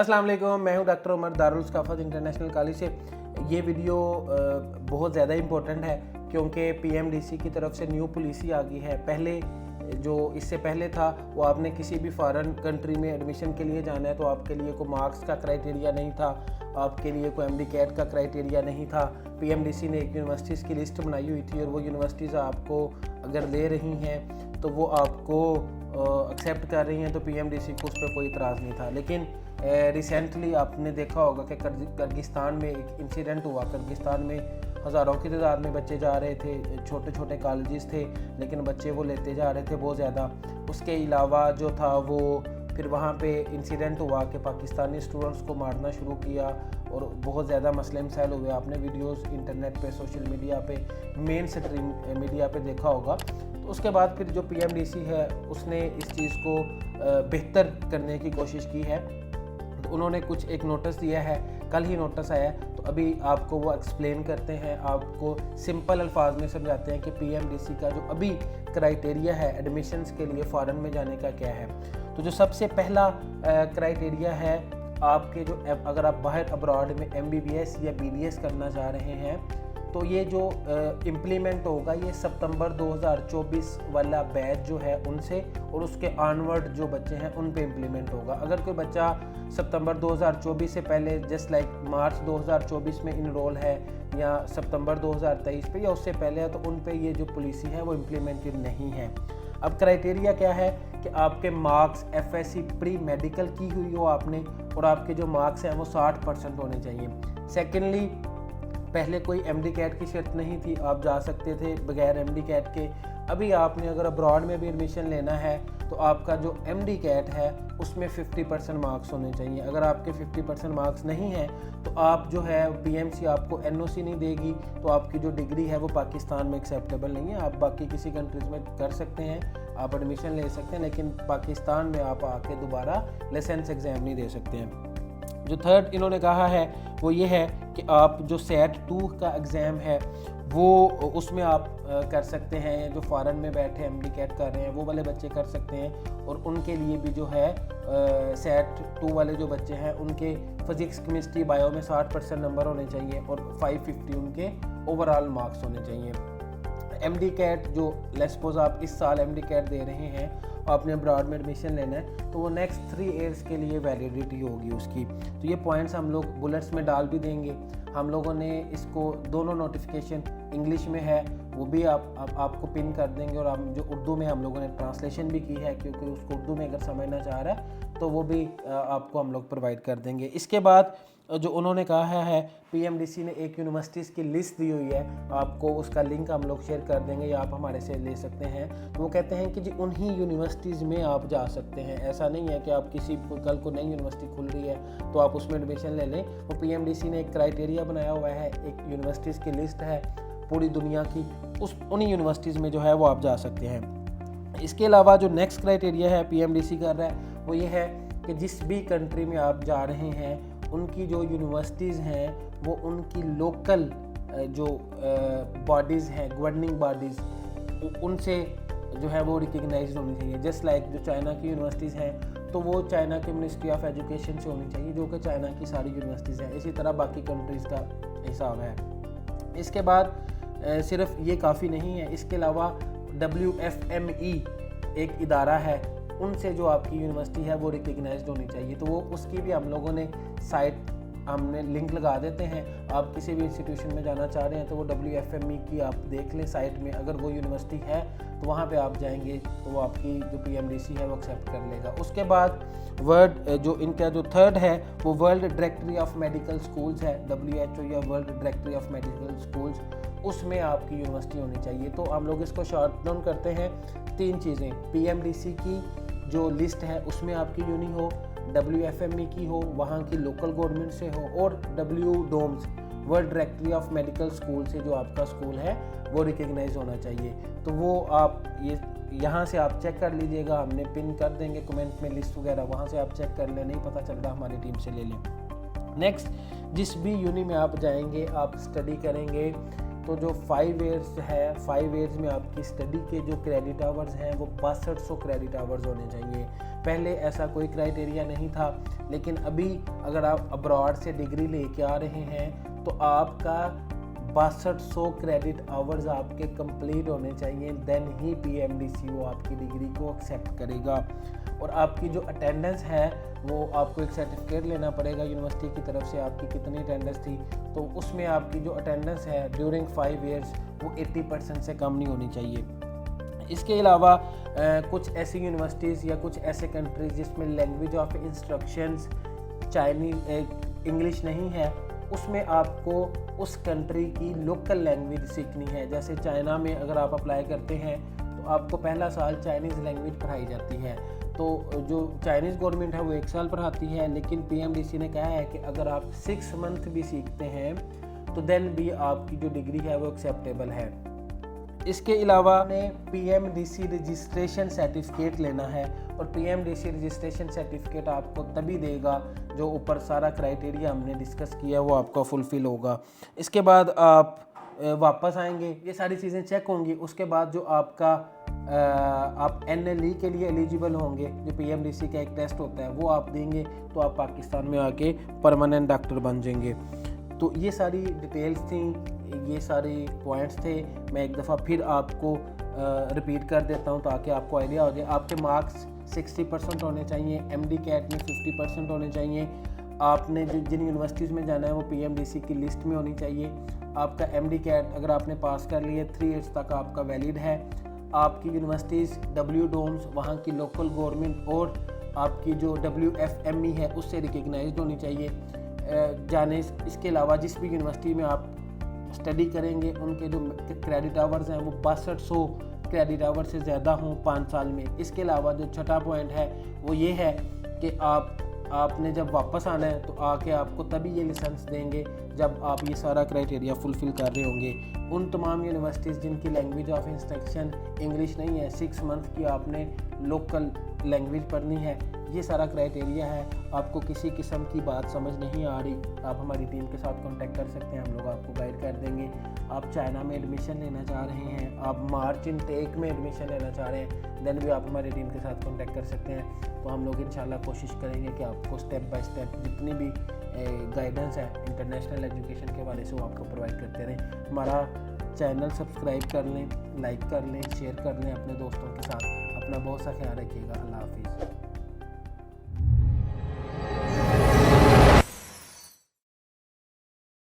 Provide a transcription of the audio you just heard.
अस्सलाम वालेकुम, मैं हूं doctor Umar Darul Saqafat international college से। ये वीडियो बहुत ज़्यादा इम्पोर्टेंट है क्योंकि पीएमडीसी की तरफ से न्यू पॉलिसी आ गई है। पहले जो इससे पहले था वो आपने किसी भी फॉरेन कंट्री में एडमिशन के लिए जाना है तो आपके लिए कोई मार्क्स का क्राइटेरिया नहीं था, आपके लिए कोई एमडी कैट का क्राइटेरिया नहीं था। पीएमडीसी ने एक यूनिवर्सिटीज़ की लिस्ट बनाई हुई थी और वो यूनिवर्सिटीज़ आपको अगर ले रही हैं तो वो आपको एक्सेप्ट कर रही हैं तो पीएमडीसी को उस पर कोई इतराज़ नहीं था। लेकिन रिसेंटली आपने देखा होगा कि किर्गिस्तान में एक इंसिडेंट हुआ। किर्गिस्तान में हज़ारों की तादाद में बच्चे जा रहे थे, छोटे छोटे कॉलेजेस थे लेकिन बच्चे वो लेते जा रहे थे बहुत ज़्यादा। उसके अलावा जो था वो फिर वहाँ पे इंसिडेंट हुआ कि पाकिस्तानी स्टूडेंट्स को मारना शुरू किया और बहुत ज़्यादा मसले मसाइल हुए। आपने वीडियोस इंटरनेट पे, सोशल मीडिया पे, मेन स्ट्रीम मीडिया पे देखा होगा। तो उसके बाद फिर जो पीएमडीसी है उसने इस चीज़ को बेहतर करने की कोशिश की है। तो उन्होंने कुछ एक नोटिस दिया है, कल ही नोटिस आया है, तो अभी आपको वो एक्सप्लेन करते हैं, आपको सिंपल अल्फाज में समझाते हैं कि पीएमडीसी का जो अभी क्राइटेरिया है एडमिशन्स के लिए फ़ॉरेन में जाने का क्या है। तो जो सबसे पहला क्राइटेरिया है आपके जो अगर आप बाहर अब्रॉड में एमबीबीएस या बीडीएस करना चाह रहे हैं तो ये जो इम्प्लीमेंट होगा ये सितंबर 2024 वाला बैच जो है उनसे और उसके ऑनवर्ड जो बच्चे हैं उन पे इम्प्लीमेंट होगा। अगर कोई बच्चा सितंबर 2024 से पहले जस्ट लाइक मार्च 2024 में इनरोल है या सितंबर 2023 पे या उससे पहले है तो उन पे ये जो पॉलिसी है वो इम्प्लीमेंटेड नहीं है। अब क्राइटेरिया क्या है कि आपके मार्क्स एफएससी प्री मेडिकल की हुई हो आपने और आपके जो मार्क्स हैं वो 60% होने चाहिए। सेकेंडली, पहले कोई एमडी कैट की शर्त नहीं थी, आप जा सकते थे बगैर एमडी कैट के। अभी आपने अगर अब्रॉड में भी एडमिशन लेना है तो आपका जो एमडी कैट है उसमें 50% मार्क्स होने चाहिए। अगर आपके 50% मार्क्स नहीं हैं तो आप जो है पीएमसी आपको एनओसी नहीं देगी, तो आपकी जो डिग्री है वो पाकिस्तान में एक्सेप्टेबल नहीं है। आप बाकी किसी कंट्रीज़ में कर सकते हैं, आप एडमिशन ले सकते हैं, लेकिन पाकिस्तान में आप आके दोबारा लाइसेंस एग्ज़ाम नहीं दे सकते हैं। जो थर्ड इन्होंने कहा है वो ये है कि आप जो सेट 2 का एग्ज़ाम है वो उसमें आप कर सकते हैं। जो फॉरेन में बैठे एमडी कैट कर रहे हैं वो वाले बच्चे कर सकते हैं और उनके लिए भी जो है सेट 2 वाले जो बच्चे हैं उनके फिज़िक्स, केमिस्ट्री, बायो में 60% नंबर होने चाहिए और 550 उनके ओवरऑल मार्क्स होने चाहिए। एमडी कैट जो लेट्स सपोज आप इस साल एमडी कैट दे रहे हैं, आपने अब्रॉड में एडमिशन लेना है तो वो नेक्स्ट 3 ईयर्स के लिए वैलिडिटी होगी उसकी। तो ये पॉइंट्स हम लोग बुलेट्स में डाल भी देंगे। हम लोगों ने इसको दोनों नोटिफिकेशन इंग्लिश में है वो भी आपको पिन कर देंगे और हम जो उर्दू में हम लोगों ने ट्रांसलेशन भी की है क्योंकि उसको उर्दू में अगर समझना चाह रहा है तो वो भी आपको हम लोग प्रोवाइड कर देंगे। इसके बाद जो उन्होंने कहा है पीएमडीसी ने एक यूनिवर्सिटीज़ की लिस्ट दी हुई है, आपको उसका लिंक हम लोग शेयर कर देंगे या आप हमारे से ले सकते हैं। तो वो कहते हैं कि जी उन्हीं यूनिवर्सिटीज़ में आप जा सकते हैं। ऐसा नहीं है कि आप किसी कल को नई यूनिवर्सिटी खुल रही है तो आप उसमें एडमिशन ले लें। वो पीएमडीसी ने एक क्राइटेरिया बनाया हुआ है, एक यूनिवर्सिटीज़ की लिस्ट है पूरी दुनिया की, उन्हीं यूनिवर्सिटीज़ में जो है वो आप जा सकते हैं। इसके अलावा जो नेक्स्ट क्राइटेरिया है पीएमडीसी कर रहा है वो ये है कि जिस भी कंट्री में आप जा रहे हैं उनकी जो यूनिवर्सिटीज़ हैं वो उनकी लोकल जो बॉडीज़ हैं, गवर्निंग बॉडीज़, उनसे जो है वो रिकग्नाइज होनी चाहिए। जस्ट लाइक जो चाइना की यूनिवर्सिटीज़ हैं तो वो चाइना के मिनिस्ट्री ऑफ एजुकेशन से होनी चाहिए जो कि चाइना की सारी यूनिवर्सिटीज़ हैं। इसी तरह बाकी कंट्रीज़ का हिसाब है। इसके बाद सिर्फ ये काफ़ी नहीं है, इसके अलावा WFME एक इदारा है, उनसे जो आपकी यूनिवर्सिटी है वो रिकग्नाइज्ड होनी चाहिए। तो वो उसकी भी हम लोगों ने साइट हमने लिंक लगा देते हैं। आप किसी भी इंस्टीट्यूशन में जाना चाह रहे हैं तो वो WFME की आप देख लें साइट में, अगर वो यूनिवर्सिटी है तो वहाँ पे आप जाएंगे तो वो आपकी जो पीएमडीसी है वो एक्सेप्ट कर लेगा। उसके बाद जो इनका जो थर्ड है वो world directory of medical schools है, WHO या world directory of medical schools, उसमें आपकी यूनिवर्सिटी होनी चाहिए। तो हम लोग इसको शॉर्ट डाउन करते हैं 3 चीज़ें, पीएमडीसी की जो लिस्ट है उसमें आपकी यूनि हो, WFME की हो, वहाँ की लोकल गवर्नमेंट से हो, और WDOMS world directory of medical school से जो आपका स्कूल है वो रिकग्नाइज होना चाहिए। तो वो आप ये यहाँ से आप चेक कर लीजिएगा, हमने पिन कर देंगे कमेंट में लिस्ट वगैरह, वहाँ से आप चेक कर लें, नहीं पता चल रहा हमारी टीम से ले लें। नेक्स्ट, जिस भी यूनि में आप जाएंगे आप स्टडी करेंगे तो जो 5 ईयर्स है, 5 ईयर्स में आपकी स्टडी के जो क्रेडिट आवर्स हैं वो 6200 क्रेडिट आवर्स होने चाहिए। पहले ऐसा कोई क्राइटेरिया नहीं था, लेकिन अभी अगर आप अब्रॉड से डिग्री लेके आ रहे हैं तो आपका 6200 क्रेडिट आवर्स आपके कंप्लीट होने चाहिए, देन ही PMDCO आपकी डिग्री को एक्सेप्ट करेगा। और आपकी जो अटेंडेंस है वो आपको एक सर्टिफिकेट लेना पड़ेगा यूनिवर्सिटी की तरफ से, आपकी कितनी अटेंडेंस थी, तो उसमें आपकी जो अटेंडेंस है ड्यूरिंग 5 ईयर्स वो 80% से कम नहीं होनी चाहिए। इसके अलावा कुछ ऐसी यूनिवर्सिटीज़ या कुछ ऐसे कंट्रीज जिसमें language of instructions Chinese English नहीं है, उसमें आपको उस कंट्री की लोकल लैंग्वेज सीखनी है। जैसे चाइना में अगर आप अप्लाई करते हैं तो आपको पहला साल चाइनीज़ लैंग्वेज पढ़ाई जाती है, तो जो चाइनीज़ गवर्नमेंट है वो 1 साल पढ़ाती है, लेकिन PMDC ने कहा है कि अगर आप 6 मंथ भी सीखते हैं तो देन भी आपकी जो डिग्री है वो एक्सेप्टेबल है। इसके अलावा ने PMDC रजिस्ट्रेशन सर्टिफिकेट लेना है, और PMDC रजिस्ट्रेशन सर्टिफिकेट आपको तभी देगा जो ऊपर सारा क्राइटेरिया हमने डिस्कस किया वो आपका फुलफ़िल होगा। इसके बाद आप वापस आएंगे, ये सारी चीज़ें चेक होंगी, उसके बाद जो आपका आप NLE के लिए एलिजिबल होंगे, जो PMDC का एक टेस्ट होता है वो आप देंगे, तो आप पाकिस्तान में आके परमानेंट डॉक्टर बन जाएंगे। तो ये सारी डिटेल्स थी, ये सारे पॉइंट्स थे। मैं एक दफ़ा फिर आपको रिपीट कर देता हूँ ताकि आपको आइडिया हो जाए। आपके मार्क्स 60% होने चाहिए, MD कैट में 50% होने चाहिए। आपने जिन यूनिवर्सिटीज़ में जाना है वो PMDC की लिस्ट में होनी चाहिए। आपका MD कैट अगर आपने पास कर लिया 3 ईयर्स तक आपका वैलिड है। आपकी यूनिवर्सिटीज़ WDOMS वहाँ की लोकल गवर्नमेंट और आपकी जो WFME है उससे रिकग्नाइज्ड होनी चाहिए जाने। इसके अलावा जिस भी यूनिवर्सिटी में आप स्टडी करेंगे उनके जो क्रेडिट आवर्स हैं वो 6200 क्रेडिट आवर से ज़्यादा हों 5 साल में। इसके अलावा जो छठा पॉइंट है वो ये है कि आपने जब वापस आना है तो आके आपको तभी ये लाइसेंस देंगे जब आप ये सारा क्राइटेरिया फुलफ़िल कर रहे होंगे। उन तमाम यूनिवर्सिटीज़ जिनकी लैंग्वेज ऑफ इंस्ट्रक्शन इंग्लिश नहीं है, 6 मंथ की आपने लोकल लैंग्वेज पढ़नी है, ये सारा क्राइटेरिया है। आपको किसी किस्म की बात समझ नहीं आ रही, आप हमारी टीम के साथ कांटेक्ट कर सकते हैं, हम लोग आपको गाइड कर देंगे। आप चाइना में एडमिशन लेना चाह रहे हैं, आप मार्च इनटेक में एडमिशन लेना चाह रहे हैं, देन भी आप हमारी टीम के साथ कांटेक्ट कर सकते हैं। तो हम लोग इंशाल्लाह कोशिश करेंगे कि आपको स्टेप बाय स्टेप जितनी भी गाइडेंस है इंटरनेशनल एजुकेशन के हवाले से वो आपको प्रोवाइड करते रहें। हमारा चैनल सब्सक्राइब कर लें, लाइक कर लें, शेयर कर लें अपने दोस्तों के साथ। अपना बहुत सा ख्याल रखिएगा। अल्लाह हाफिज़।